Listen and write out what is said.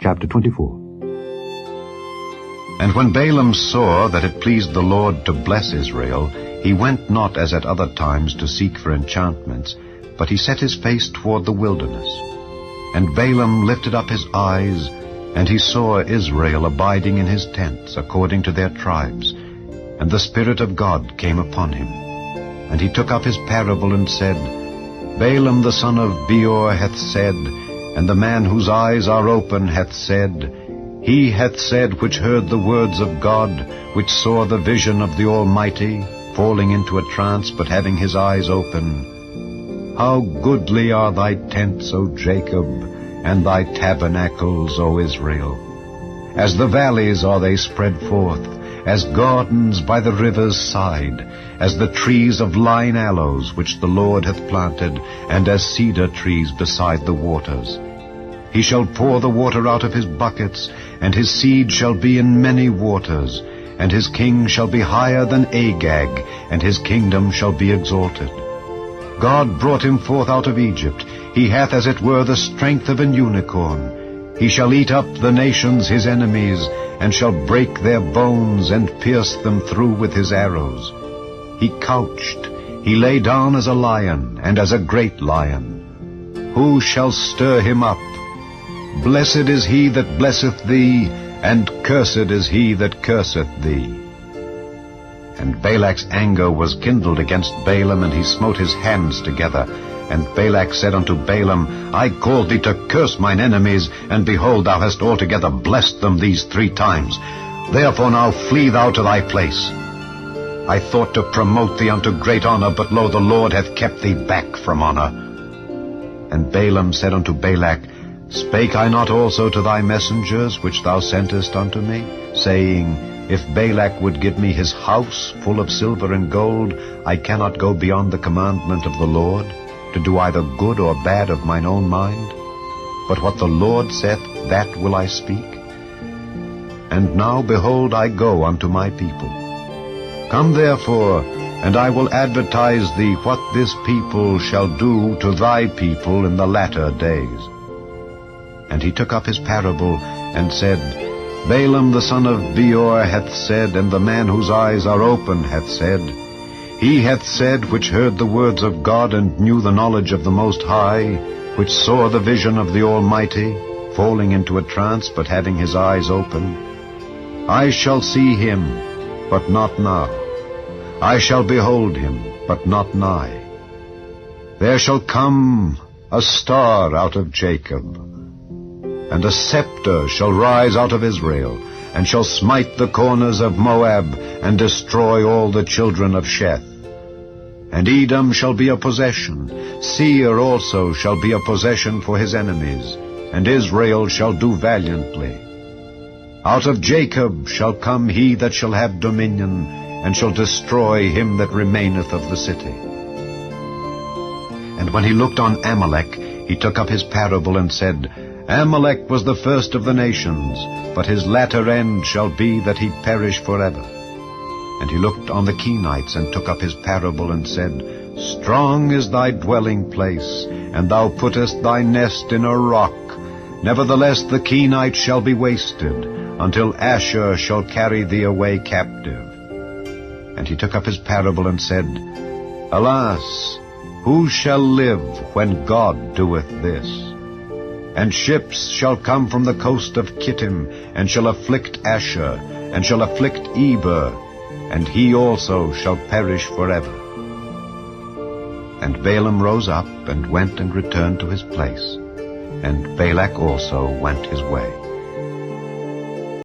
Chapter 24. And when Balaam saw that it pleased the Lord to bless Israel, he went not as at other times to seek for enchantments, but he set his face toward the wilderness. And Balaam lifted up his eyes, and he saw Israel abiding in his tents according to their tribes. And the Spirit of God came upon him. And he took up his parable and said, Balaam the son of Beor hath said, and the man whose eyes are open hath said, he hath said which heard the words of God, which saw the vision of the Almighty, falling into a trance, but having his eyes open. How goodly are thy tents, O Jacob, and thy tabernacles, O Israel! As the valleys are they spread forth, as gardens by the river's side, as the trees of lign aloes which the Lord hath planted, and as cedar trees beside the waters. He shall pour the water out of his buckets, and his seed shall be in many waters, and his king shall be higher than Agag, and his kingdom shall be exalted. God brought him forth out of Egypt. He hath as it were the strength of an unicorn. He shall eat up the nations his enemies, and shall break their bones, and pierce them through with his arrows. He couched, he lay down as a lion, and as a great lion. Who shall stir him up? Blessed is he that blesseth thee, and cursed is he that curseth thee. And Balak's anger was kindled against Balaam, and he smote his hands together. And Balak said unto Balaam, I called thee to curse mine enemies, and behold, thou hast altogether blessed them these 3 times. Therefore now flee thou to thy place. I thought to promote thee unto great honor, but lo, the Lord hath kept thee back from honor. And Balaam said unto Balak, Spake I not also to thy messengers which thou sentest unto me, saying, If Balak would give me his house full of silver and gold, I cannot go beyond the commandment of the Lord, to do either good or bad of mine own mind? But what the Lord saith, that will I speak. And now, behold, I go unto my people. Come therefore, and I will advertise thee what this people shall do to thy people in the latter days. And he took up his parable, and said, Balaam the son of Beor hath said, and the man whose eyes are open hath said, He hath said which heard the words of God, and knew the knowledge of the Most High, which saw the vision of the Almighty, falling into a trance, but having his eyes open. I shall see him, but not now. I shall behold him, but not nigh. There shall come a star out of Jacob, and a scepter shall rise out of Israel, and shall smite the corners of Moab, and destroy all the children of Sheth. And Edom shall be a possession, Seir also shall be a possession for his enemies, and Israel shall do valiantly. Out of Jacob shall come he that shall have dominion, and shall destroy him that remaineth of the city. And when he looked on Amalek, he took up his parable, and said, Amalek was the first of the nations, but his latter end shall be that he perish forever. And he looked on the Kenites, and took up his parable, and said, Strong is thy dwelling place, and thou puttest thy nest in a rock. Nevertheless the Kenites shall be wasted, until Ashur shall carry thee away captive. And he took up his parable, and said, Alas, who shall live when God doeth this? And ships shall come from the coast of Kittim, and shall afflict Ashur, and shall afflict Eber, and he also shall perish forever. And Balaam rose up, and went and returned to his place, and Balak also went his way.